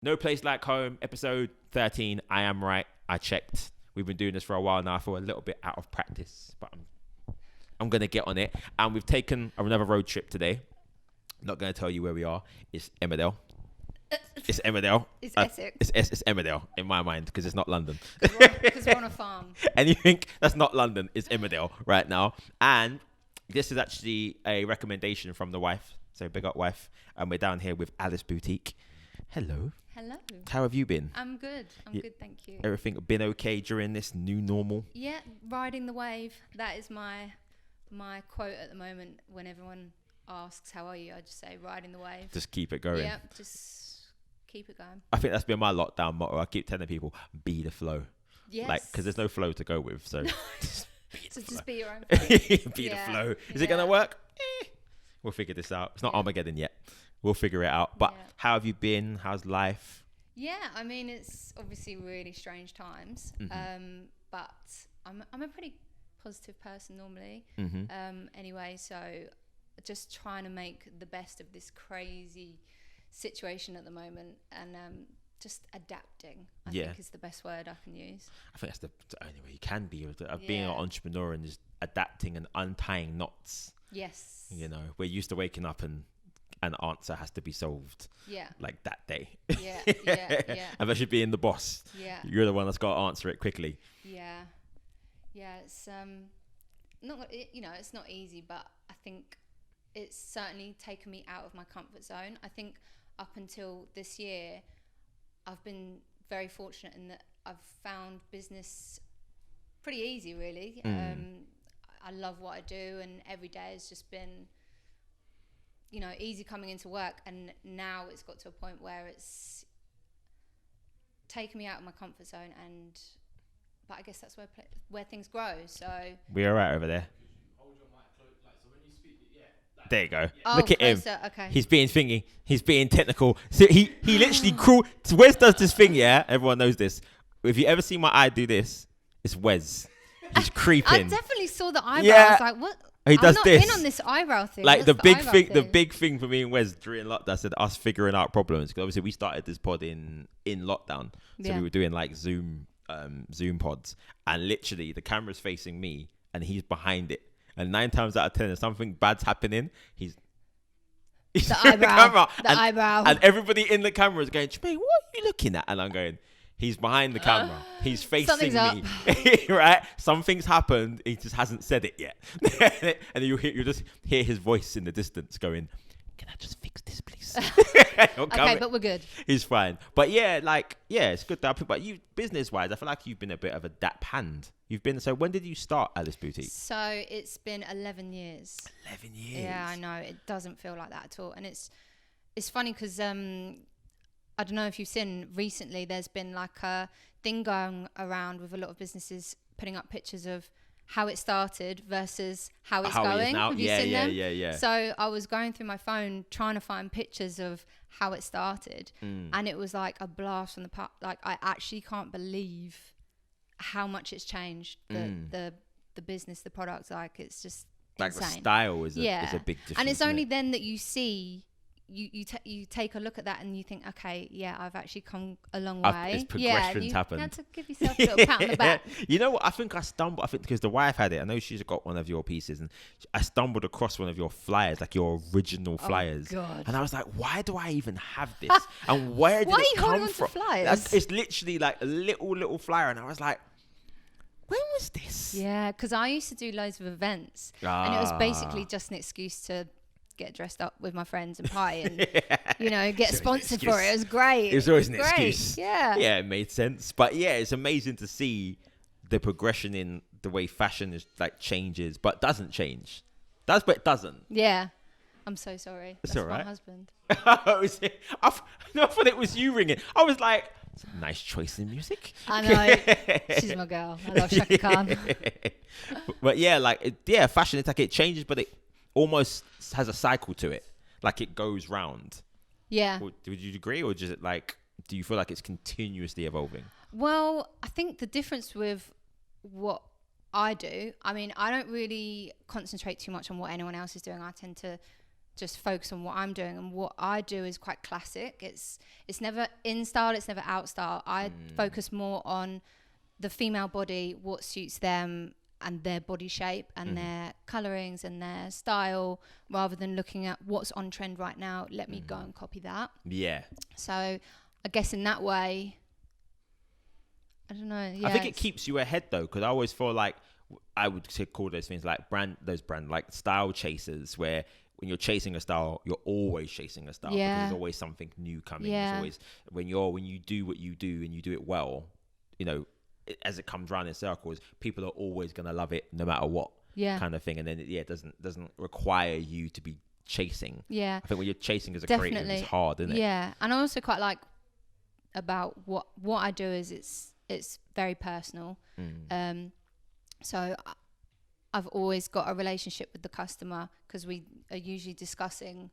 No Place Like Home, episode 13. I am right. I checked. We've been doing this for a while now. I feel a little bit out of practice, but I'm going to get on it. And we've taken another road trip today. Not going to tell you where we are. It's Emmerdale. It's Emmerdale. It's Essex. It's Emmerdale in my mind because it's not London. Because we're on a farm. Anything that's not London is Emmerdale right now. And this is actually a recommendation from the wife. So big up wife. And we're down here with Alice Boutique. Hello. Hello. How have you been? I'm good. I'm good, thank you. Everything been okay during this new normal? Yeah, riding the wave. That is my quote at the moment. When everyone asks, how are you? I just say, riding the wave. Just keep it going. Yeah, just keep it going. I think that's been my lockdown motto. I keep telling people, be the flow. Yes. Like, because there's no flow to go with. So just be your own flow. Be the flow. Is it going to work? We'll figure this out. It's not Armageddon yet. We'll figure it out. But how have you been? How's life? Yeah, I mean, it's obviously really strange times. Mm-hmm. But I'm a pretty positive person normally. Mm-hmm. Anyway, so just trying to make the best of this crazy situation at the moment, and just adapting, I think is the best word I can use. I think that's the only way you can be being an entrepreneur and just adapting and untying knots. Yes. You know, we're used to waking up and an answer has to be solved. Yeah. Like that day. Yeah. Unless you're being the boss. Yeah. You're the one that's got to answer it quickly. Yeah. Yeah. It's it's not easy, but I think it's certainly taken me out of my comfort zone. I think up until this year, I've been very fortunate in that I've found business pretty easy, really. I love what I do, and every day has just been, easy coming into work. And now it's got to a point where it's taken me out of my comfort zone, but I guess that's where things grow. So we're all right over there. There you go. Oh, look at closer. him. Okay. He's being thingy. He's being technical. So he literally Wes does this thing, yeah? Everyone knows this. If you ever see my eye do this, it's Wes. He's creeping. I definitely saw the eyebrow. Yeah. I was like, what? He does I'm not this. in on this eyebrow thing. Like What's the big thing for me and Wes during lockdown, said us figuring out problems. Because obviously we started this pod in lockdown. So we were doing like Zoom pods. And literally the camera's facing me and he's behind it. And 9 times out of 10, if something bad's happening, he's the eyebrow. The eyebrow. And everybody in the camera is going, Jermaine, what are you looking at? And I'm going, he's behind the camera. He's facing me. Right? Something's happened. He just hasn't said it yet. And you just hear his voice in the distance going, can I just fix this, please? Okay, but we're good. He's fine. But it's good that. But you, business-wise, I feel like you've been a bit of a dap hand. So when did you start Alice Boutique? So it's been 11 years. 11 years. Yeah, I know. It doesn't feel like that at all. And it's funny because I don't know if you've seen recently, there's been like a thing going around with a lot of businesses putting up pictures of how it started versus how it's going. Have you seen them? Yeah. So I was going through my phone trying to find pictures of how it started, and it was like a blast from the past. Like, I actually can't believe how much it's changed the business, the product. Like, it's just like insane. The style is a big difference. And it's only then that you see. You take a look at that and you think, okay, yeah, I've actually come a long way. It's progression's happened. You had to give yourself a little pat on the back. You know what? I think because the wife had it. I know she's got one of your pieces, and I stumbled across one of your flyers, like your original flyers. Oh, God. And I was like, why do I even have this? And where did it come from? Flyers? It's literally like a little flyer, and I was like, when was this? Yeah, because I used to do loads of events, and it was basically just an excuse to get dressed up with my friends and party and get sponsored for it. It was great. It was always an excuse. Yeah, it made sense. But yeah, it's amazing to see the progression in the way fashion is like changes, but doesn't change. But it doesn't. Yeah, I'm so sorry. It's That's all right. My husband. I thought it was you ringing. I was like, nice choice in music. I know. She's my girl. I love Shaka Khan. But fashion, it's like it changes, but it almost has a cycle to it. Like it goes round. Yeah. Would you agree, or just do you feel like it's continuously evolving? Well, I think the difference with what I do, I mean, I don't really concentrate too much on what anyone else is doing. I tend to just focus on what I'm doing, and what I do is quite classic. It's never in style, it's never out style. I focus more on the female body, what suits them and their body shape and their colorings and their style, rather than looking at what's on trend right now. Let me go and copy that. Yeah. So I guess in that way, I don't know. Yeah, I think it keeps you ahead though, because I always feel like I would call those things like brand like style chasers, where when you're chasing a style, you're always chasing a style, because there's always something new coming. There's always, when you do what you do and you do it well, you know, as it comes around in circles, people are always gonna love it no matter what. Kind of thing. And then it doesn't require you to be chasing. I think when you're chasing as a creative, it's hard, isn't it? And I also quite like about what I do is it's very personal. So I've always got a relationship with the customer, because we are usually discussing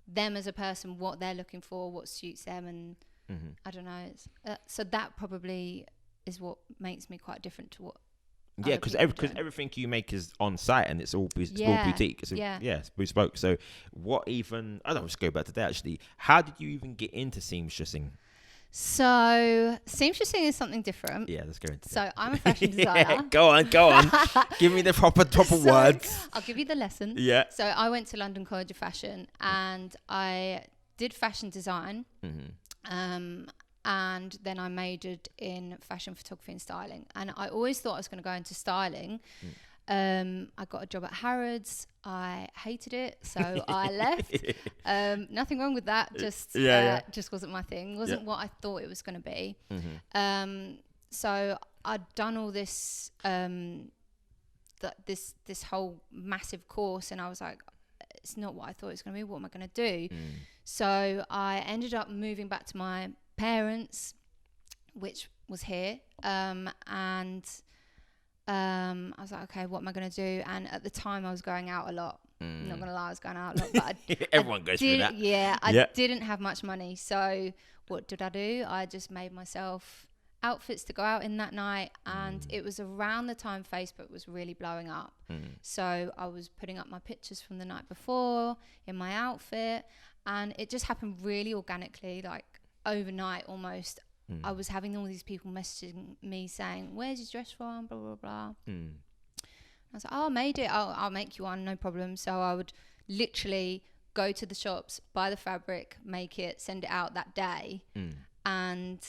them as a person, what they're looking for, what suits them, and I don't know. So that probably is what makes me quite different to what. Yeah, because everything you make is on site, and it's all boutique. It's bespoke. So what even? I don't know. Let's go back to that actually. How did you even get into seamstressing? So seamstressing is something different. Yeah, let's go into So I'm a fashion designer. Go on. Give me the proper words. I'll give you the lesson. Yeah. So I went to London College of Fashion and I did fashion design. And then I majored in fashion photography and styling. And I always thought I was going to go into styling. I got a job at Harrods. I hated it, so I left. Nothing wrong with that. Just wasn't my thing. Wasn't what I thought it was going to be. So I'd done all this, this whole massive course, and I was like, it's not what I thought it was going to be. What am I going to do? So I ended up moving back to my parents, which was here, and I was like, okay, what am I going to do? And at the time I was going out a lot. I'm not going to lie, I was going out a lot, but everyone goes through that. I didn't have much money. So what did I do? I just made myself outfits to go out in that night. And it was around the time Facebook was really blowing up. So I was putting up my pictures from the night before in my outfit, and it just happened really organically, like overnight almost. I was having all these people messaging me saying, where's your dress from, blah blah blah. I was like, oh, I made it, I'll make you one, no problem. So I would literally go to the shops, buy the fabric, make it, send it out that day. And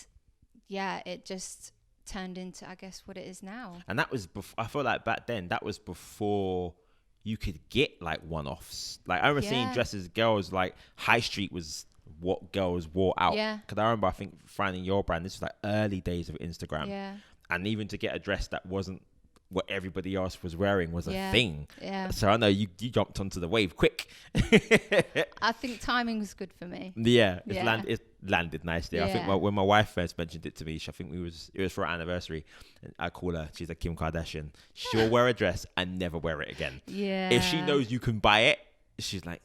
it just turned into, I guess, what it is now. And that was I feel like back then that was before you could get like one-offs. Like I remember seeing dresses, girls, like high street was what girls wore out. Because I remember, I think, finding your brand, this was like early days of Instagram. And even to get a dress that wasn't what everybody else was wearing was a thing. So I know you jumped onto the wave quick. I think timing was good for me. It landed nicely. I think when my wife first mentioned it to me, I think it was for our anniversary. And I call her, she's like Kim Kardashian. She'll wear a dress and never wear it again. If she knows you can buy it, she's like,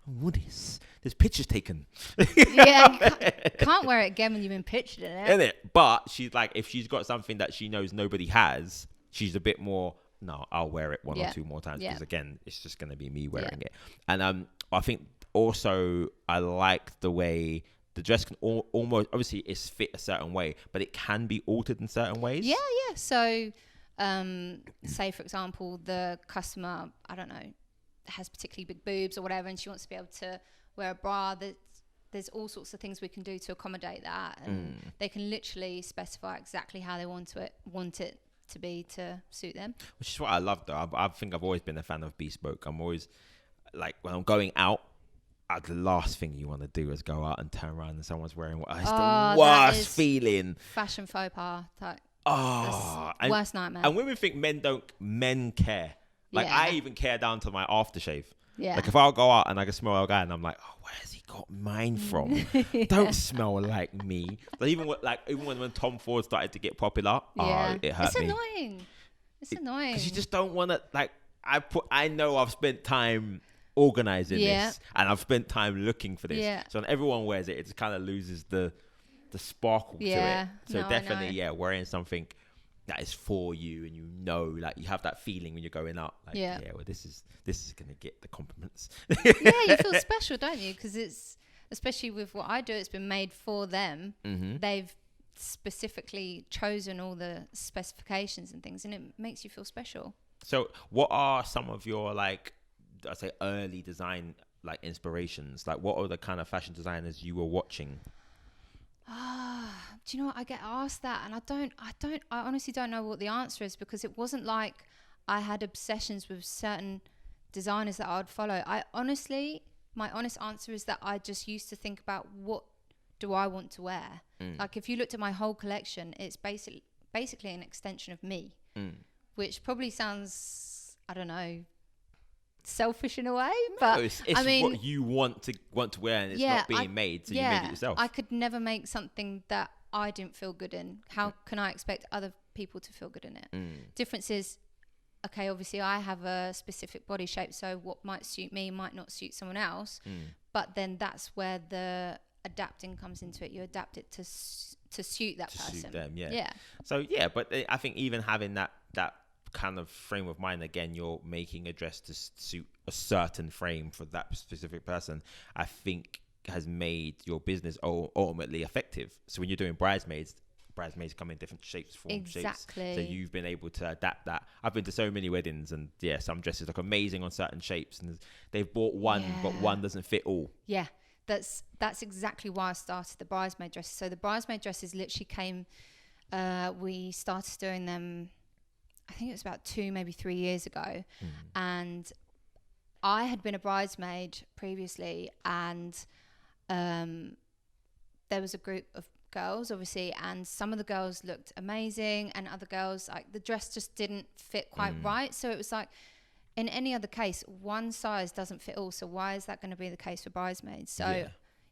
what is? There's pictures taken. Can't wear it again when you've been pictured in it. Isn't it? But she's like, if she's got something that she knows nobody has, she's a bit more, no, I'll wear it one or two more times, because again, it's just going to be me wearing it. And I think also I like the way the dress can almost, obviously it's fit a certain way, but it can be altered in certain ways. So say for example, the customer, I don't know, has particularly big boobs or whatever, and she wants to be able to wear a bra, there's all sorts of things we can do to accommodate that, and they can literally specify exactly how they want it to be to suit them. Which is what I love though. I think I've always been a fan of bespoke. I'm always like, when I'm going out, the last thing you want to do is go out and turn around and someone's wearing what it's the worst feeling. Fashion faux pas type. Worst nightmare. And women think men care. Like I even care down to my aftershave. Like if I'll go out and I can smell a guy and I'm like, oh, where has he got mine from? Don't smell like me. But even when Tom Ford started to get popular, it hurt me. It's annoying. Because you just don't want to, like, I know I've spent time organizing this, and I've spent time looking for this. So when everyone wears it just kind of loses the sparkle to it. So definitely, wearing something that is for you, and you know, like you have that feeling when you're going out, like well, this is gonna get the compliments. Yeah, you feel special, don't you? Because it's, especially with what I do, it's been made for them. They've specifically chosen all the specifications and things, and it makes you feel special. So what are some of your, like, I say, early design, like, inspirations? Like, what are the kind of fashion designers you were watching? Do you know what? I get asked that, and I honestly don't know what the answer is, because it wasn't like I had obsessions with certain designers that I would follow. My honest answer is that I just used to think about, what do I want to wear? Like, if you looked at my whole collection, it's basically an extension of me, which probably sounds, I don't know, selfish in a way, but no, it's I mean, what you want to wear, and it's not being made, so you made it yourself. I could never make something that I didn't feel good in. How can I expect other people to feel good in it? Difference is, okay, obviously I have a specific body shape, so what might suit me might not suit someone else, but then that's where the adapting comes into it. You adapt it to suit that person. Suit them, So but I think even having that kind of frame of mind, again, you're making a dress to suit a certain frame for that specific person, I think has made your business ultimately effective. So when you're doing bridesmaids come in different shapes, forms, shapes. So you've been able to adapt that. I've been to so many weddings, and some dresses look amazing on certain shapes, and they've bought one, but one doesn't fit all. Yeah, that's exactly why I started the bridesmaid dresses. So the bridesmaid dresses literally came, we started doing them, I think it was about 2, maybe 3 years ago. And I had been a bridesmaid previously, and there was a group of girls, obviously, and some of the girls looked amazing, and other girls, like, the dress just didn't fit quite right. So it was like, in any other case, one size doesn't fit all, so why is that going to be the case for bridesmaids? So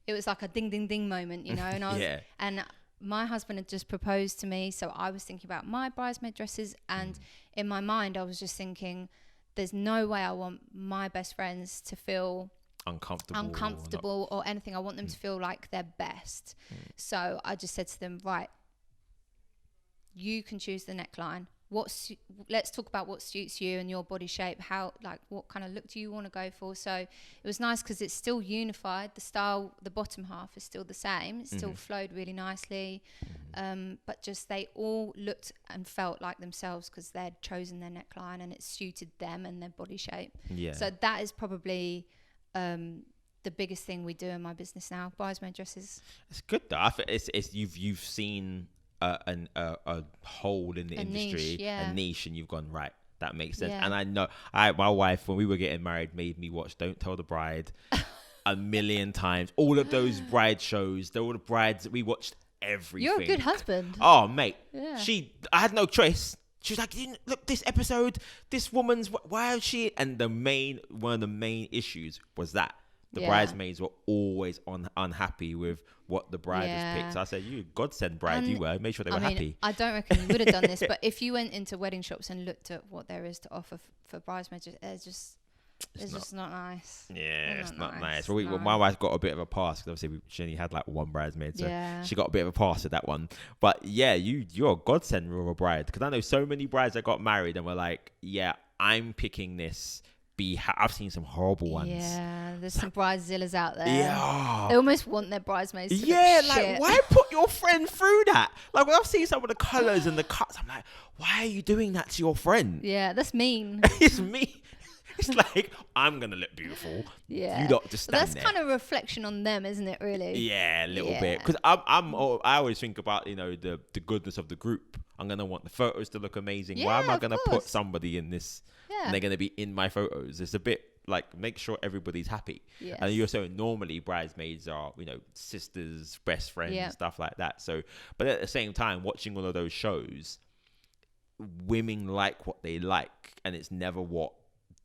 it was like a ding ding ding moment, you know. And I was and my husband had just proposed to me, so I was thinking about my bridesmaid dresses, and in my mind I was just thinking, there's no way I want my best friends to feel uncomfortable or anything. I want them to feel like their best. So I just said to them, right, you can choose the neckline. Let's talk about what suits you and your body shape. What kind of look do you want to go for? So it was nice because it's still unified. The style, the bottom half is still the same. It still flowed really nicely. But just they all looked and felt like themselves because they'd chosen their neckline and it suited them and their body shape. Yeah. So that is probably the biggest thing we do in my business now, bridesmaid dresses. It's good though. I think it's you've seen a hole in the industry, a niche, and you've gone, right, that makes sense. And I know my wife, when we were getting married, made me watch Don't Tell the Bride a million times. All of those bride shows, all the brides, we watched everything. You're a good husband. Oh mate, I had no choice. She was like, look, this episode, this woman's, why is she? And one of the main issues was that the bridesmaids were always unhappy with what the bride has picked. So I said, you godsend bride, you were. Make sure they were happy. I don't reckon you would have done this, but if you went into wedding shops and looked at what there is to offer for bridesmaids, it's just not nice. Yeah, it's not nice. Well, my wife got a bit of a pass because obviously she only had like one bridesmaid, so she got a bit of a pass at that one. But yeah, you're a godsend with a bride, because I know so many brides that got married and were like, yeah, I'm picking this. I've seen some horrible ones. Yeah, there's some bridezillas out there. Yeah, they almost want their bridesmaids to look like shit. Why put your friend through that? Like, when I've seen some of the colours and the cuts, I'm like, why are you doing that to your friend? Yeah, that's mean. It's me. It's like, I'm gonna look beautiful. Yeah, you don't just stand that's there. Kind of a reflection on them, isn't it? Really? Yeah, a little bit. Because I always think about the goodness of the group. I'm gonna want the photos to look amazing. Yeah, why am I gonna put somebody in this? Yeah. And they're gonna be in my photos. It's a bit like, make sure everybody's happy. Yes. And you're so normally bridesmaids are sisters, best friends, stuff like that. So, but at the same time, watching all of those shows, women like what they like, and it's never what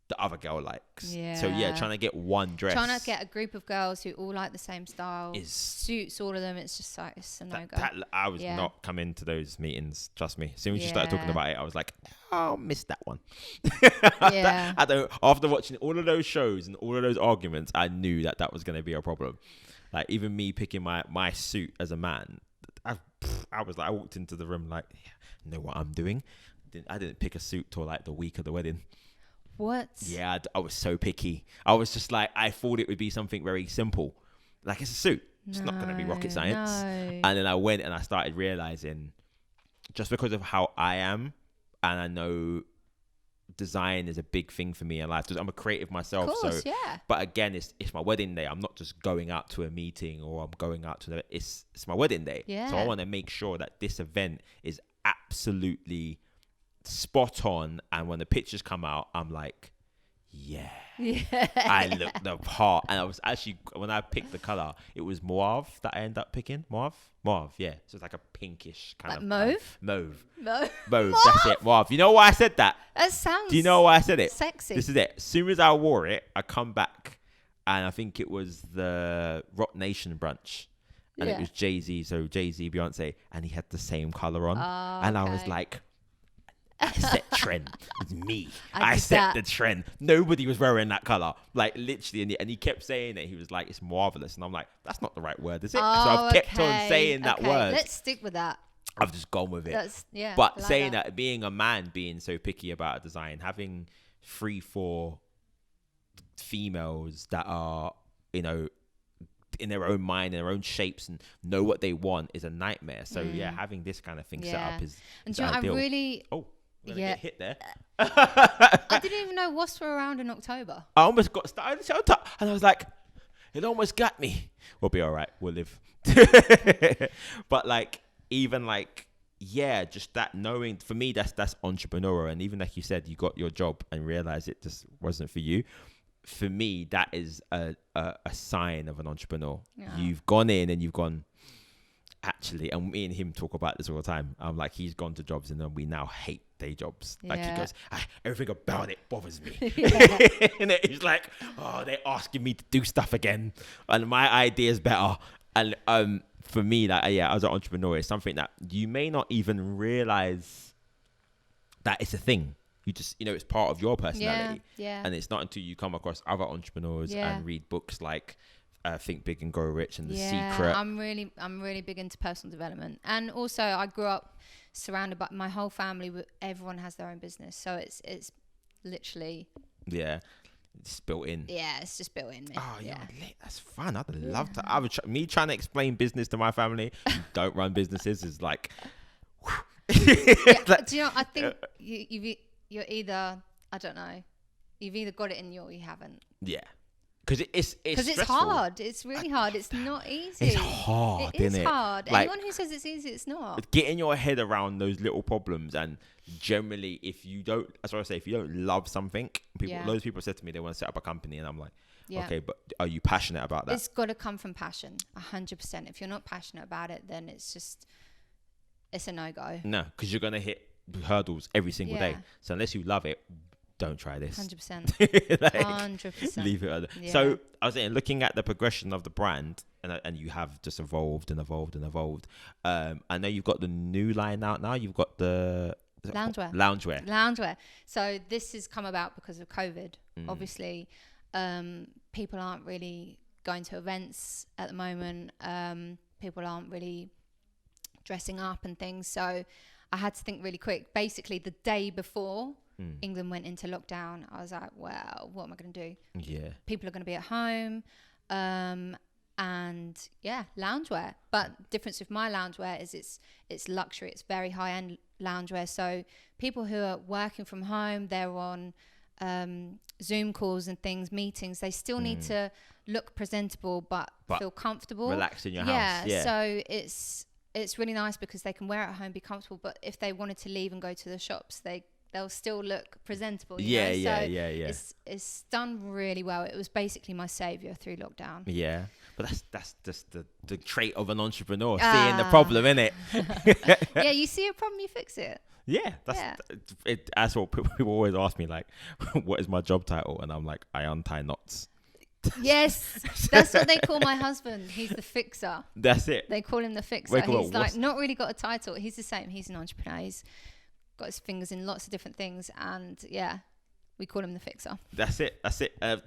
the other girl likes. Yeah. So trying to get one dress. Trying to get a group of girls who all like the same style suits all of them. It's just like, it's a no-go. I was not coming to those meetings. Trust me. As soon as you started talking about it, I was like, I'll miss that one. After watching all of those shows and all of those arguments, I knew that was going to be a problem. Like, even me picking my suit as a man, I I walked into the room like, yeah, know what I'm doing. I didn't pick a suit till like the week of the wedding. What? Yeah, I was so picky. I was just like, I thought it would be something very simple, like it's a suit. It's not going to be rocket science. No. And then I went and I started realizing, just because of how I am, and I know design is a big thing for me in life. I'm a creative myself. Of course, so, yeah. but again, it's my wedding day. I'm not just going out to a meeting or I'm going out to it's my wedding day. Yeah. So I want to make sure that this event is absolutely spot on. And when the pictures come out, I'm like, yeah. I looked the part, and I was actually, when I picked the color, it was mauve that I ended up picking. Mauve, yeah. So it's like a pinkish kind Like of mauve. Mauve. That's it, mauve. You know why I said that? That sounds. Do you know why I said it? Sexy. This is it. As soon as I wore it, I come back, and I think it was the Rock Nation brunch, and it was Jay-Z. So Jay-Z, Beyonce, and he had the same color on, and I was like, I set trend. It's me. I set the trend. Nobody was wearing that color. Like literally, and he kept saying it. He was like, it's marvelous. And I'm like, that's not the right word, is it? So I've kept on saying that word. Let's stick with that. I've just gone with it. Yeah. But like saying that, being a man, being so picky about a design, having 3-4 females that are, you know, in their own mind, in their own shapes, and know what they want is a nightmare. So yeah, having this kind of thing set up is ideal. I really... Get hit there. I didn't even know wasps were around in October. I almost got started and I was like, it almost got me. We'll be all right. We'll live. But like, even like, yeah, just that knowing, for me, that's entrepreneurial. And even like you said, you got your job and realized it just wasn't for you. For me, that is a sign of an entrepreneur. Yeah. You've gone in and you've gone, actually, and me and him talk about this all the time. I'm like, he's gone to jobs and then we now hate day jobs. Like he goes, everything about it bothers me. And he's like, oh, they're asking me to do stuff again, and my idea is better. And for me, like, as an entrepreneur, it's something that you may not even realize that it's a thing. You just, it's part of your personality. Yeah. And it's not until you come across other entrepreneurs and read books like Think Big and Grow Rich and The Secret. I'm really big into personal development, and also I grew up surrounded by my whole family. Everyone has their own business, so it's literally it's built in. Yeah, it's just built in. Oh yeah, that's fun. I'd love to. Me trying to explain business to my family who don't run businesses is like. Like, do you know? I think you're either, I don't know, you've either got it in you or you haven't. Yeah. Because it's hard. It's really hard. It's not easy. It's hard, isn't it? It is hard. Like, anyone who says it's easy, it's not. Getting your head around those little problems, and generally, if you don't love something, loads of people said to me they want to set up a company, and I'm like, okay, but are you passionate about that? It's got to come from passion, 100%. If you're not passionate about it, then it's a no-go. No, because you're gonna hit hurdles every single day. So unless you love it, don't try this. 100%. Like, 100%. Leave it. Yeah. So I was saying, looking at the progression of the brand, and you have just evolved and evolved and evolved. I know you've got the new line out now. You've got the loungewear. So this has come about because of COVID. Obviously, people aren't really going to events at the moment. People aren't really dressing up and things. So I had to think really quick. Basically, the day before England went into lockdown, I was like, well, what am I going to do? Yeah. People are going to be at home. And loungewear. But difference with my loungewear is it's luxury. It's very high-end loungewear. So people who are working from home, they're on Zoom calls and things, meetings, they still need to look presentable but feel comfortable. Relax in your house. Yeah. So it's really nice because they can wear it at home, be comfortable, but if they wanted to leave and go to the shops, they'll still look presentable. Yeah. It's done really well. It was basically my savior through lockdown. Yeah, but that's just the trait of an entrepreneur, seeing the problem, innit? Yeah, you see a problem, you fix it. Yeah, that's what people always ask me, like, what is my job title? And I'm like, I untie knots. Yes, that's what they call my husband. He's the fixer. That's it. They call him the fixer. He's like not really got a title. He's the same. He's an entrepreneur. He's got his fingers in lots of different things, and we call him the fixer. That's it.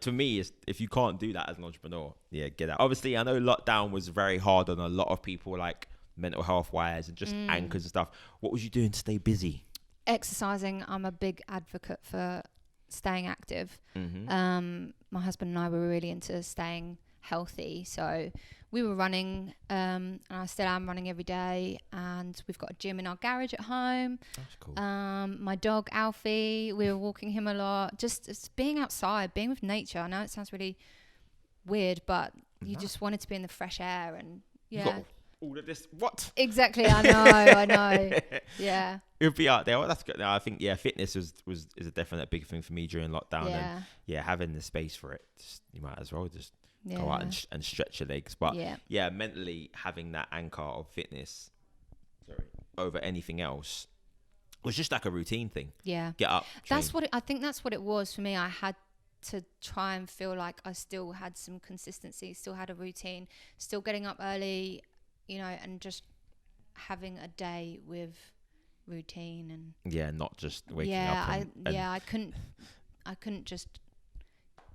To me, if you can't do that as an entrepreneur, get out. Obviously, I know lockdown was very hard on a lot of people, like mental health wise and just anchors and stuff. What was you doing to stay busy? Exercising. I'm a big advocate for staying active. My husband and I were really into staying healthy, so we were running, and I still am running every day, and we've got a gym in our garage at home. That's cool. My dog Alfie, we were walking him a lot, just being outside, being with nature. I know it sounds really weird, but you just wanted to be in the fresh air, and You got all of this. What? Exactly. I know. Yeah. It'll be out there. Well, that's good. No, I think fitness is a definite big thing for me during lockdown, and having the space for it. You might as well just go out and stretch your legs. But mentally having that anchor of fitness, over anything else, was just like a routine thing. Yeah. Get up. Train. I think that's what it was for me. I had to try and feel like I still had some consistency, still had a routine, still getting up early, and just having a day with routine and not just waking up. I couldn't just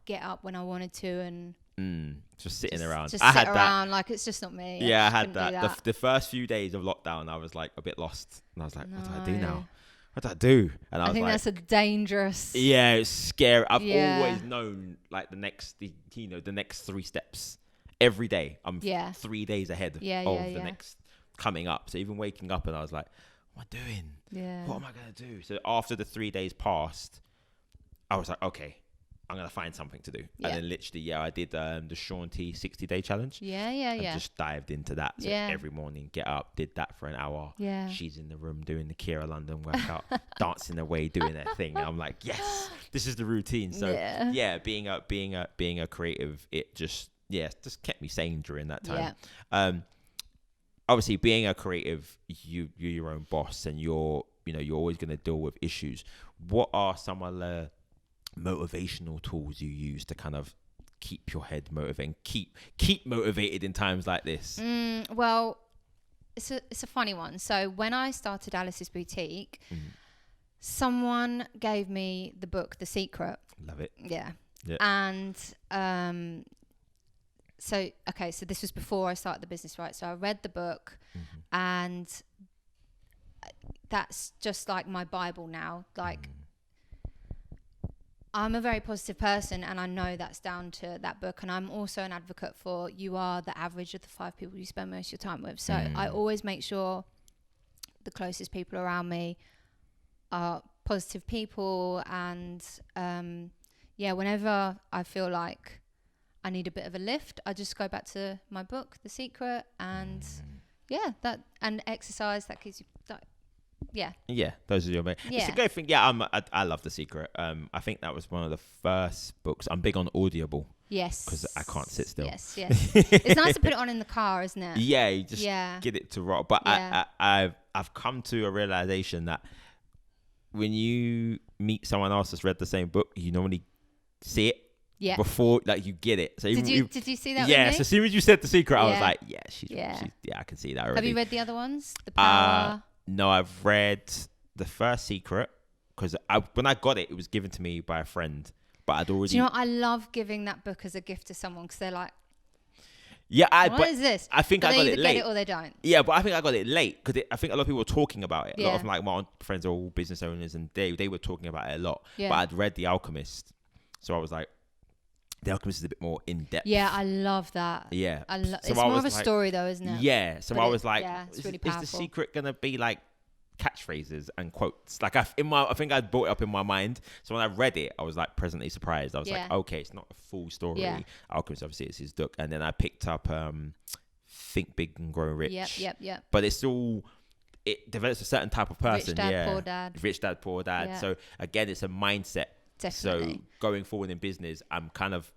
get up when I wanted to and just sitting around. I had that. Like, it's just not me. Yeah, I had that. The first few days of lockdown, I was like a bit lost, and I was like, what do I do now? What do I do? And I think that's a dangerous. Yeah, it's scary. I've always known like the next 3 steps every day. I'm 3 days ahead of the next coming up. So even waking up, and I was like, what am I doing? Yeah. What am I gonna do? So after the 3 days passed, I was like, okay, I'm gonna find something to do. And then literally, I did the Shaun T 60-day challenge. And just dived into that. So every morning, get up, did that for an hour. Yeah. She's in the room doing the Kira London workout, dancing away, doing that thing. And I'm like, yes, this is the routine. So being a creative, it just kept me sane during that time. Yeah. Obviously, being a creative, you're your own boss, and you're always going to deal with issues. What are some of the motivational tools you use to kind of keep your head motivated and keep motivated in times like this? Well, it's a funny one. So when I started Alice's Boutique, someone gave me the book The Secret. Love it. Yeah. And so this was before I started the business, right? So I read the book, and that's just like my Bible now. Like, I'm a very positive person, and I know that's down to that book. And I'm also an advocate for you are the average of the 5 people you spend most of your time with. So I always make sure the closest people around me are positive people. And whenever I feel like I need a bit of a lift, I just go back to my book, The Secret, and and exercise. That gives you that. Yeah, those are your main. It's a great thing. I love The Secret. I think that was one of the first books. I'm big on Audible. Yes, because I can't sit still. Yes. It's nice to put it on in the car, isn't it? Yeah, you just get it to rock. But I've come to a realization that when you meet someone else that's read the same book, you normally see it before, like, you get it. So did you see that? Yes, as soon as you said The Secret, I was like, she's I can see that already. Have you read the other ones? The Power. No, I've read the first Secret because when I got it, it was given to me by a friend, but I'd already. Do you know what? I love giving that book as a gift to someone because they're like, what is this? I think I got it late. Get it or they don't. Yeah, but I think I got it late because I think a lot of people were talking about it. A lot of my friends are all business owners, and they were talking about it a lot. Yeah. But I'd read The Alchemist, so I was like, The Alchemist is a bit more in depth. Yeah, I love that. Yeah, it's more of a story though, isn't it? Yeah, so I was like, it's really powerful. Is The Secret gonna be like catchphrases and quotes? Like, I think I brought it up in my mind. So when I read it, I was like pleasantly surprised. I was like, okay, it's not a full story. Yeah. Alchemist, obviously, it's his book. And then I picked up Think Big and Grow Rich. Yep. But it develops a certain type of person. Rich Dad, Poor Dad. Rich Dad, Poor Dad. Yeah. So again, it's a mindset. Definitely. So going forward in business, I'm kind of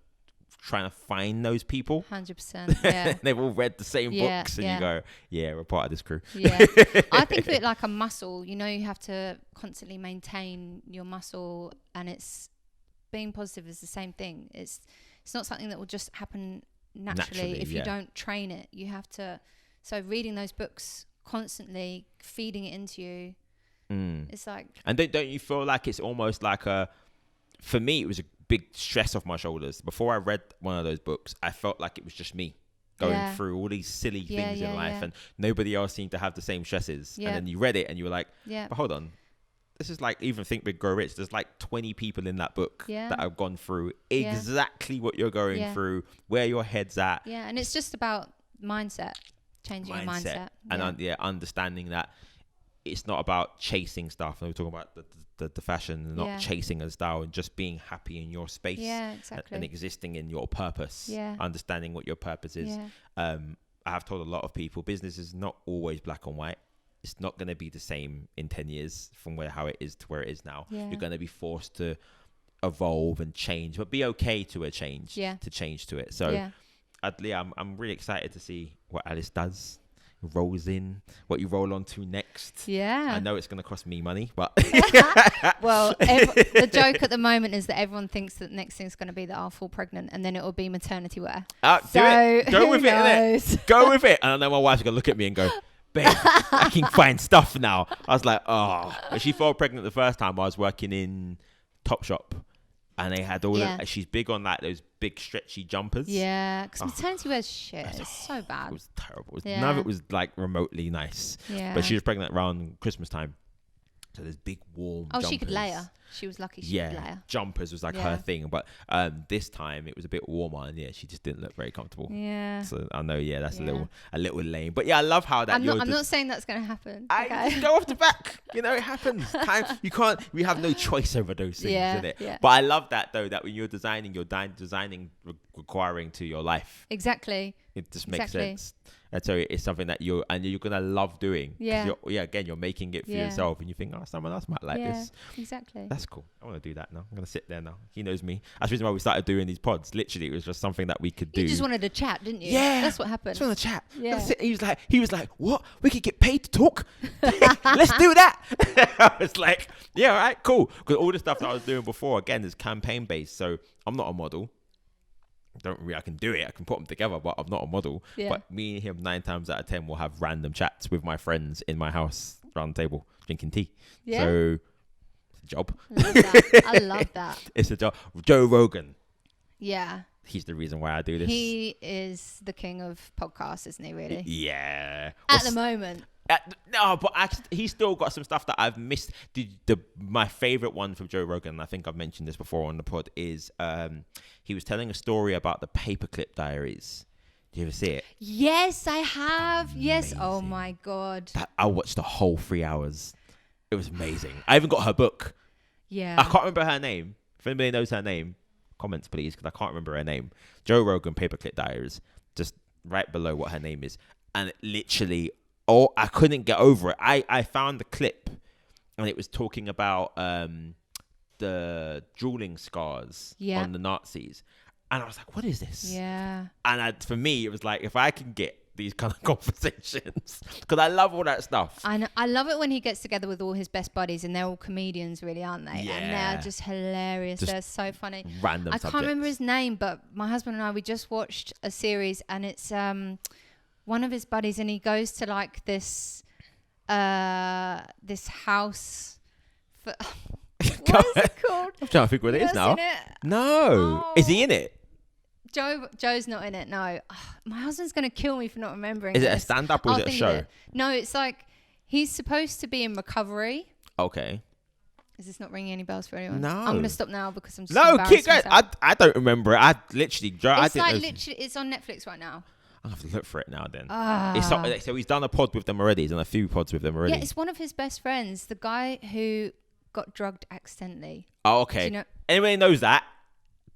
trying to find those people. 100%. Yeah. They've all read the same books, and you go, we're part of this crew. Yeah. I think of it like a muscle. You have to constantly maintain your muscle, and it's being positive is the same thing. It's not something that will just happen naturally if you don't train it. You have to. So reading those books constantly, feeding it into you. It's like. And don't you feel like it's almost like for me, it was a big stress off my shoulders. Before I read one of those books, I felt like it was just me. going Yeah. through all these silly Yeah, things yeah, in life, yeah. and nobody else seemed to have the same stresses. Yeah. And then you read it and you were like, Yeah. but hold on. This is like, even Think Big Grow Rich. There's like 20 people in that book Yeah. that have gone through Yeah. exactly what you're going Yeah. through, where your head's at. Yeah, and it's just about mindset, changing your mindset. And understanding that it's not about chasing stuff. And we're talking about the fashion, and not Yeah. chasing a style, and just being happy in your space. Yeah, exactly. And existing in your purpose. Yeah. Understanding what your purpose is. Yeah. I have told a lot of people, business is not always black and white. It's not going to be the same in 10 years from how it is to where it is now. Yeah. You're going to be forced to evolve and change, but be okay to a change. Yeah. To change to it. So I'm really excited to see what Alice does, rolls in, what you roll on to next. Yeah. I know it's going to cost me money, but Well, the joke at the moment is that everyone thinks that next thing's going to be that I'll fall pregnant, and then it will be maternity wear. do it. Go with it, knows? innit? Go with it. And I know my wife's going to look at me and go, babe, I can find stuff now. I was like, oh. When she fell pregnant the first time, I was working in Topshop, and they had all Yeah. she's big on like those big stretchy jumpers. Yeah, because maternity wear's shit. It's so bad. It was terrible. Yeah. None of it was like remotely nice. Yeah. But she was pregnant around Christmas time. So there's big warm Oh, jumpers. she could layer. She was lucky she could layer. Jumpers was like Yeah. her thing. But this time it was a bit warmer, and she just didn't look very comfortable. Yeah. So I know, that's Yeah. a little lame. But I love how that I'm not saying that's going to happen. I just go off the back. It happens. We have no choice over those things, Yeah, innit? yeah. But I love that though, that when you're designing, requiring to your life. Exactly. It just makes Exactly. sense. And so it's something that you're gonna love doing. 'Cause Yeah. You're making it for Yeah. yourself, and you think, oh, someone else might like Yeah, this. exactly. That's cool. I want to do that now. I'm gonna sit there now. He knows me. That's the reason why we started doing these pods. Literally, it was just something that we could do. You just wanted to chat, didn't you? Yeah. That's what happened. Just want to chat. Yeah. That's it. He was like, what? We could get paid to talk? Let's do that. I was like, yeah, all right, cool. Because all the stuff that I was doing before, again, is campaign based. So I'm not a model. I can do it. I can put them together, but I'm not a model. Yeah. But me and him 9 times out of 10 will have random chats with my friends in my house around the table drinking tea. Yeah. So it's a job. I love that. It's a job. Joe Rogan. Yeah. He's the reason why I do this. He is the king of podcasts, isn't he, really? Yeah. At the moment. No, but he's still got some stuff that I've missed. My favorite one from Joe Rogan, I think I've mentioned this before on the pod, is he was telling a story about the Paperclip Diaries. Do you ever see it? Yes, I have. Yes. Oh, Amazing. my God. I watched the whole 3 hours. It was amazing. I even got her book. Yeah. I can't remember her name. If anybody knows her name, comments please, because I can't remember her name. Joe Rogan Paperclip Diaries, just right below what her name is. And literally, I couldn't get over it. I found the clip, and it was talking about the drooling scars on the Nazis. And I was like, what is this? Yeah. And for me, it was like, if I can get these kind of conversations, because I love all that stuff. I love it when he gets together with all his best buddies, and they're all comedians, really, aren't they? Yeah. And they're just hilarious. Just they're so funny. Random I subjects. can't remember his name, but my husband and I, we just watched a series, and it's one of his buddies, and he goes to like this house for what is it called? I'm trying to think what it is now. Seen it? No. Oh. Is he in it? Joe's not in it. No, my husband's gonna kill me for not remembering. Is it a this. stand-up or is I'll it a think of show? it. No, it's like he's supposed to be in recovery. Okay. Is this not ringing any bells for anyone? No. I'm gonna stop now because I'm just No, keep embarrassing going. myself. I don't remember it. I literally, It's I like didn't know. literally, it's on Netflix right now. I'll have to look for it now then. Ah. So he's done a pod with them already. He's done a few pods with them already. Yeah, it's one of his best friends, the guy who got drugged accidentally. Oh, okay. Do you know- Anybody knows that?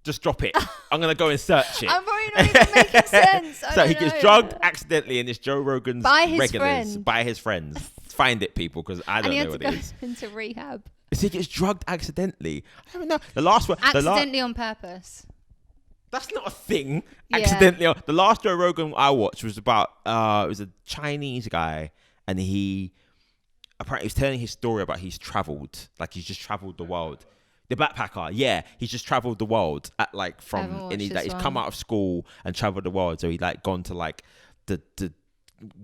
Just drop it. I'm going to go and search it. I'm probably not even making sense. I So he don't gets know. drugged accidentally in this Joe Rogan's By his regulars. friend. By his friends. Find it, people, because I And don't he know had what to it go is. into rehab. So he gets drugged accidentally. I don't know. The last one. Accidentally on purpose. That's not a thing. Yeah. Accidentally. The last Joe Rogan I watched was about, it was a Chinese guy, and he apparently was telling his story about he's traveled. Like he's just traveled the world. The backpacker, yeah. He's just traveled the world at like I haven't and watched he's this come one. out of school and traveled the world. So he like gone to like the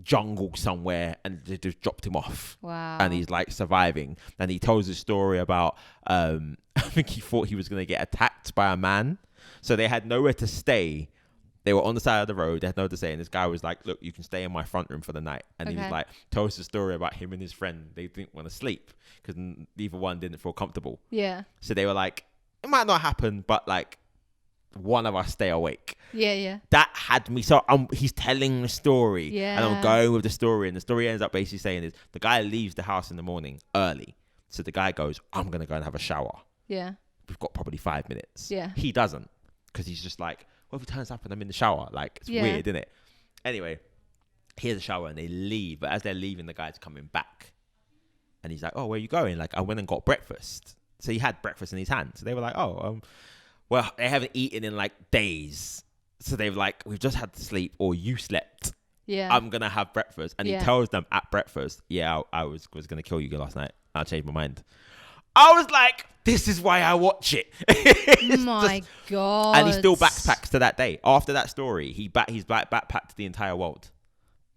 jungle somewhere and they just dropped him off. Wow. And he's like surviving. And he tells a story about I think he thought he was gonna get attacked by a man. So they had nowhere to stay. They were on the side of the road. They had no to say. And this guy was like, look, you can stay in my front room for the night. And he was Okay. like, told us a story about him and his friend. They didn't want to sleep because neither one didn't feel comfortable. Yeah. So they were like, it might not happen, but like one of us stay awake. Yeah. Yeah. That had me. So he's telling the story. And I'm Yeah. going with the story. And the story ends up basically saying is the guy leaves the house in the morning early. So the guy goes, I'm going to go and have a shower. Yeah. We've got probably 5 minutes. Yeah. He doesn't because he's just like, what if he turns up and I'm in the shower? Like, it's weird, isn't it? Anyway, he has a shower and they leave. But as they're leaving, the guy's coming back. And he's like, oh, where are you going? Like, I went and got breakfast. So he had breakfast in his hand. So they were like, oh, well, they haven't eaten in like days. So they were like, we've just had to sleep or you slept. Yeah. I'm going to have breakfast. And he Yeah. tells them at breakfast, yeah, I was going to kill you last night. I changed my mind. I was like, this is why I watch it. It's My just- God. And he still backpacks to that day. After that story, he's backpacked the entire world.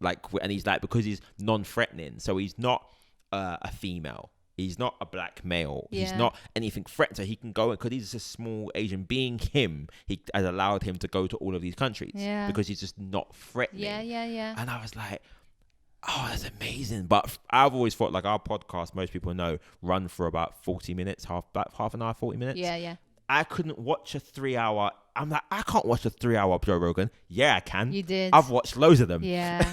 Like, and he's like, because he's non-threatening. So he's not a female. He's not a black male. He's Yeah. not anything threatened. So he can go, because he's a small Asian, being him, he has allowed him to go to all of these countries. Yeah. Because he's just not threatening. Yeah. Yeah. Yeah. And I was like, oh, that's amazing. But I've always thought, like, our podcast, most people know, run for about 40 minutes, half an hour, 40 minutes. Yeah. Yeah. I couldn't watch a 3 hour. I'm like, I can't watch a 3 hour Joe Rogan. Yeah, I can. You did. I've watched loads of them. Yeah.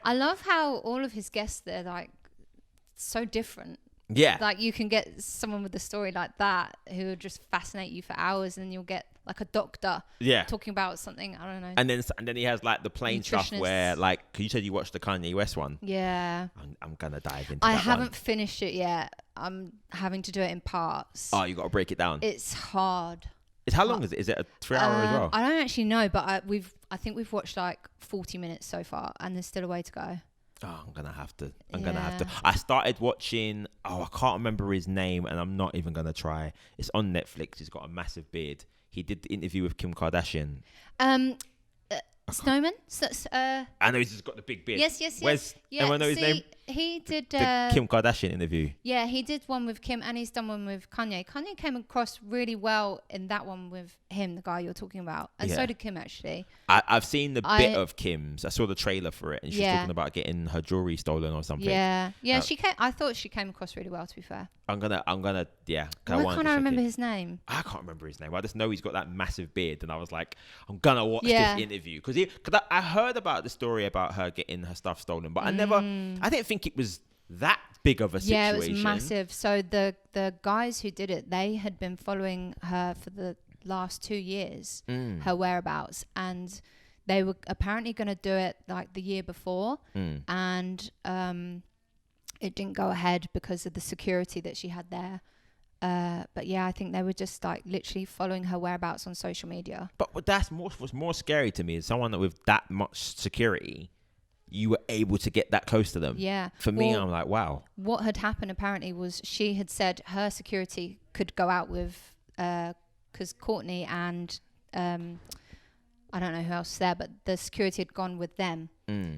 I love how all of his guests, they're like so different. Yeah. Like you can get someone with a story like that who will just fascinate you for hours, and you'll get like a doctor Yeah. talking about something, I don't know. And then he has like the plain stuff where, Nutritionists. like, 'cause you said you watched the Kanye West one. Yeah. I'm gonna dive into I that haven't one. finished it yet. I'm having to do it in parts. Oh, you got to break it down. It's hard. How long is it? Is it a 3 hour as well? I don't actually know, but I think we've watched like 40 minutes so far, and there's still a way to go. Oh, I'm gonna have to. Gonna have to. Yeah. I started watching. Oh, I can't remember his name, and I'm not even gonna try. It's on Netflix. He's got a massive beard. He did the interview with Kim Kardashian. Snowman? I know he's just got the big beard. Yes. Where's Yeah, anyone know his name? He did. The Kim Kardashian interview. Yeah, he did one with Kim, and he's done one with Kanye. Kanye came across really well in that one with him, the guy you're talking about, and so Yeah. did Kim actually. I've seen the bit of Kim's. I saw the trailer for it, and she's Yeah. talking about getting her jewelry stolen or something. Yeah. She came. I thought she came across really well. To be fair, I'm gonna. Yeah. 'cause why wanted can't to I check remember it. his name? I can't remember his name. I just know he's got that massive beard, and I was like, I'm gonna watch Yeah. this interview because I heard about the story about her getting her stuff stolen, but I didn't think it was that big of a situation. Yeah, it was massive. So the guys who did it, they had been following her for the last 2 years, her whereabouts, and they were apparently going to do it like the year before, and it didn't go ahead because of the security that she had there. But yeah, I think they were just like literally following her whereabouts on social media. But what's more scary to me is someone that with that much security, you were able to get that close to them. Yeah. For me, Well, I'm like, wow. what had happened apparently was she had said her security could go out with, because Courtney and I don't know who else there, but the security had gone with them.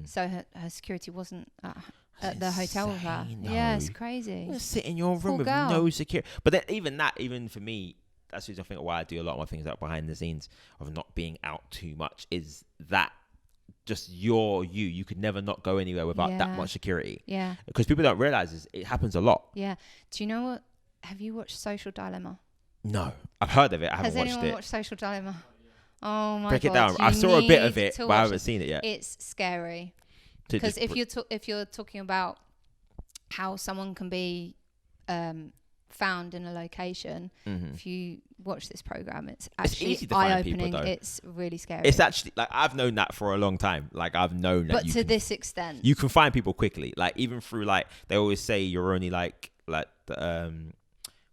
So her security wasn't at the hotel with her. insane, Yeah, it's though. crazy. You sit in your Poor room with girl. no security. But then, even for me, that's just I think why I do a lot of my things out behind the scenes of not being out too much is that just you could never not go anywhere without that Yeah. much security. Yeah, Because people don't realize it happens a lot. yeah. Do you know what? Have you watched Social Dilemma? No, I've heard of it. I haven't Has watched anyone it. watched Social Dilemma? Oh my Break god! it down. you I saw a bit of need it, to but I watch haven't it. seen it yet. It's scary. To Because just if you're talking about how someone can be found in a location, if you watch this program, it's actually easy to find people, eye-opening. though. It's really scary. It's actually like I've known that for a long time. Like I've known that but you to can, this extent, you can find people quickly. Like even through like they always say you're only like the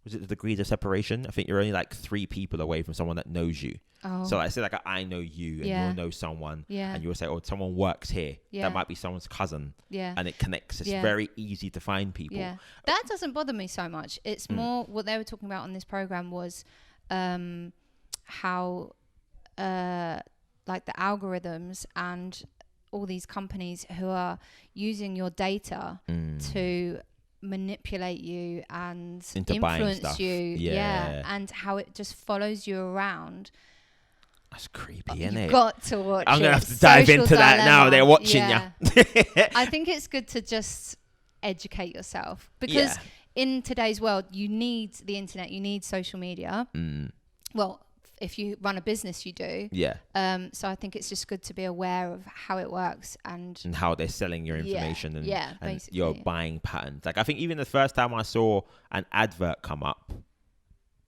was it the degrees of separation? I think you're only like 3 people away from someone that knows you. oh, So I say like I know you and Yeah. you'll know someone yeah, and you'll say, oh, someone works here. Yeah. That might be someone's cousin, yeah, and it connects. It's Yeah. very easy to find people. yeah. That doesn't bother me so much. It's more what they were talking about on this program was how like the algorithms and all these companies who are using your data to manipulate you and Into buying influence stuff. you, Yeah. and how it just follows you around. That's creepy, isn't it? You've got to watch I'm it. gonna have to dive Social into that now. Dilemma. They're watching yeah. ya. I think it's good to just educate yourself because Yeah. in today's world, you need the internet, you need social media. Well, if you run a business, you do. Yeah. So I think it's just good to be aware of how it works and how they're selling your information and your basically. buying patterns. Like I think even the first time I saw an advert come up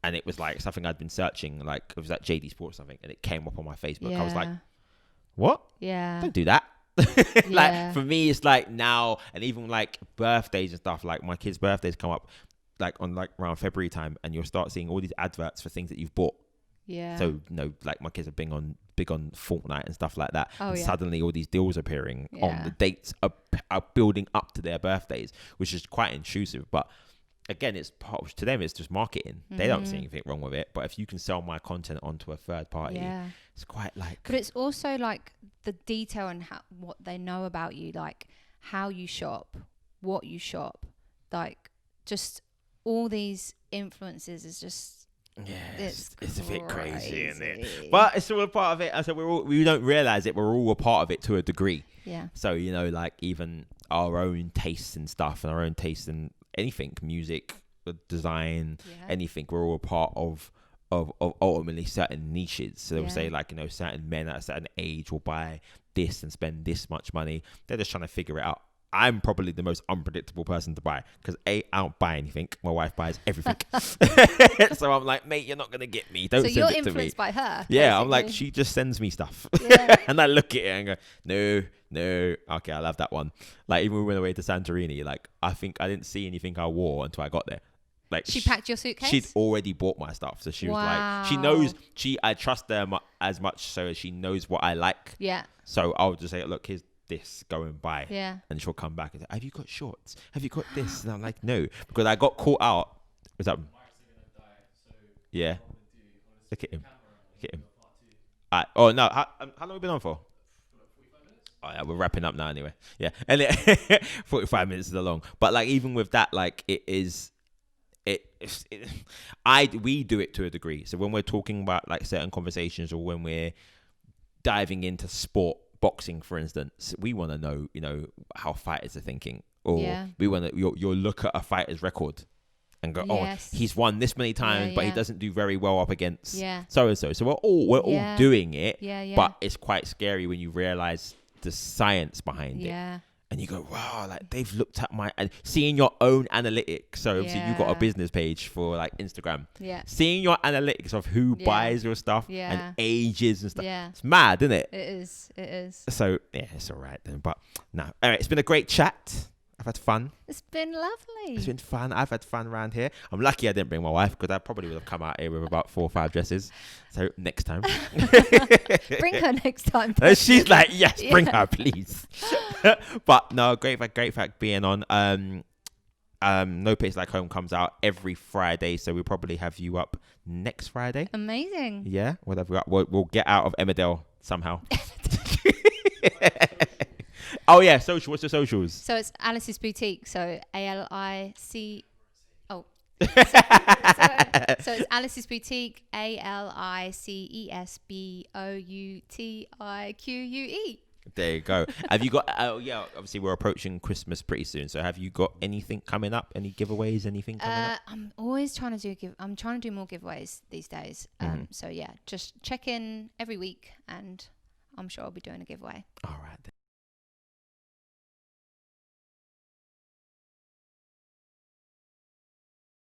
and it was like something I'd been searching, like it was like JD Sports or something, and it came up on my Facebook. I was like, what? Yeah. Don't do that. Yeah. Like for me, it's like now, and even like birthdays and stuff, like my kids' birthdays come up like on like around February time, and you'll start seeing all these adverts for things that you've bought. Yeah. So like my kids are big on Fortnite and stuff like that. Oh, and yeah. suddenly all these deals appearing on Yeah. the dates are building up to their birthdays, which is quite intrusive. But again, it's to them, it's just marketing. They don't see anything wrong with it. But if you can sell my content onto a third party, it's quite like. But it's also like the detail and what they know about you, like how you shop, what you shop, like just all these influences is just. Yeah, it's a bit crazy, isn't it? Crazy. But it's all a part of it. I said we don't realize it. We're all a part of it to a degree. Yeah. So you know, like even our own tastes and stuff, and our own tastes in anything, music, design, anything. We're all a part of ultimately certain niches. So they'll say like, you know, certain men at a certain age will buy this and spend this much money. They're just trying to figure it out. I'm probably the most unpredictable person to buy because I don't buy anything. My wife buys everything. So I'm like, mate, you're not going to get me. Don't send it to me. So you're influenced by her. Yeah, basically. I'm like, she just sends me stuff. Yeah. And I look at it and go, no, okay, I'll have that one. Like even when we went away to Santorini, like I think I didn't see anything I wore until I got there. Like she packed your suitcase? She'd already bought my stuff. So she was like, she knows, I trust her as much so she knows what I like. Yeah. So I'll just say, look, here's this, go and buy. Yeah. And she'll come back and say, have you got shorts? Have you got this? And I'm like, no, because I got caught out. Was that? Yeah. Look at him. Look at him. Oh no, how long have we been on for? Oh yeah, we're wrapping up now anyway. Yeah. And 45 minutes is long. But like even with that, like we do it to a degree. So when we're talking about like certain conversations or when we're diving into sport, boxing for instance, we want to know, you know, how fighters are thinking, or we want to you'll look at a fighter's record and go, oh, he's won this many times, but he doesn't do very well up against so and so. So we're all doing it, but it's quite scary when you realize the science behind it. And you go, wow, like they've looked at and seeing your own analytics. So obviously you've got a business page for like Instagram. Yeah. Seeing your analytics of who buys your stuff and ages and stuff. Yeah. It's mad, isn't it? It is. So yeah, it's all right then. But no, all right, it's been a great chat. I've had fun. It's been lovely. It's been fun. I've had fun around here. I'm lucky I didn't bring my wife because I probably would have come out here with about 4 or 5 dresses. So next time. Bring her next time. She's like, yes, bring her, please. But no, great fact being on. No Place Like Home comes out every Friday, so we'll probably have you up next Friday. Amazing. Yeah, whatever. We'll get out of Emmerdale somehow. Oh yeah, social. What's the socials? So it's Alice's Boutique. So ALIC. Oh. So it's Alice's Boutique. ALICESBOUTIQUE. There you go. Have you got? Obviously we're approaching Christmas pretty soon. So have you got anything coming up? Any giveaways? Anything coming up? I'm always trying to do I'm trying to do more giveaways these days. So yeah, just check in every week, and I'm sure I'll be doing a giveaway. All right.